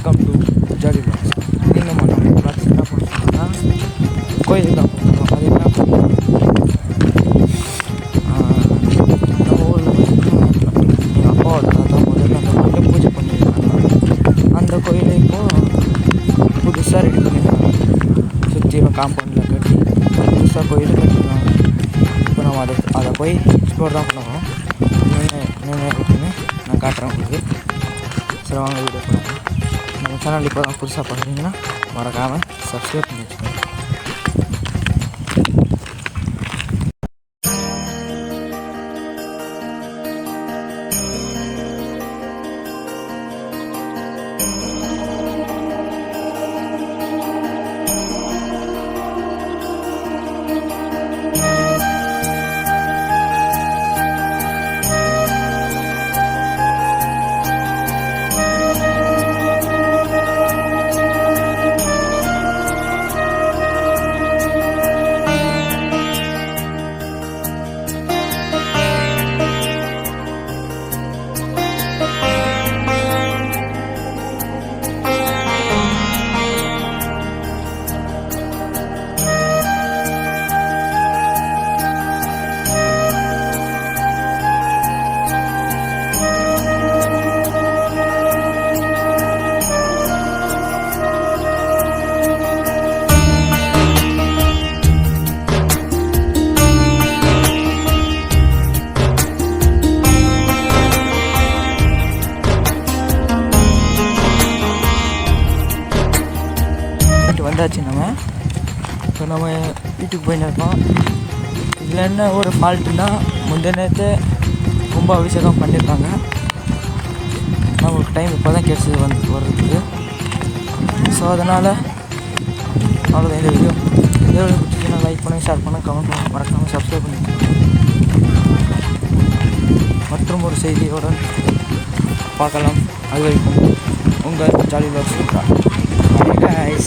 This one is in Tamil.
Welcome to jolly box. இன்னைக்கு நம்ம பாக்ஸ் என்ன பண்ணுறோம்னா கோயிலுக்கு தான் போகிறோம். அது என்ன பண்ணுறோம், நம்ம ஊரில் எங்கள் அப்பாவோட தாத்தா முதல்ல அந்த கோயிலை பூஜை பண்ணியிருக்காங்க. அந்த கோயிலை இப்போது புதுசாக ரெடி பண்ணியிருக்காங்க. சுற்றிலும் காம்பவுண்டில் கட்டி புதுசாக கோயில் கட்டிருக்காங்க. இப்போ நம்ம அதை போய் எக்ஸ்ப்ளோர் தான் பண்ணுவோம். நின்று நான் காட்டுறேன் உங்களுக்கு. சரி வாங்க வீடியோ பண்ணுவோம். நம்ம சேனல் இப்போ தான் புதுசாக பார்க்குறீங்கன்னா மறக்காமல் சப்ஸ்கிரைப் பண்ணி வச்சுக்கோங்க. வந்தாச்சு. நம்ம வீட்டுக்கு போயிருக்கோம். இதில் என்ன ஒரு ஃபால்ட்டுனா, முந்தினத்தை ரொம்ப அபிஷேகம் பண்ணியிருக்காங்க. நமக்கு டைம் இப்போ தான் கிடைச்சது வர்றதுக்கு. ஸோ அதனால் அவ்வளோதான் இந்த வீடியோ. இந்த வீடியோ பிடிச்சிச்சுன்னா லைக் பண்ணி, ஷேர் பண்ண, கமெண்ட் பண்ண, மறக்காமல் சப்ஸ்கிரைப் பண்ணி. மற்றும் ஒரு செய்தியோடு பார்க்கலாம். அது வரைக்கும் உங்கள் ஜாலி பாக்ஸ். Bye guys.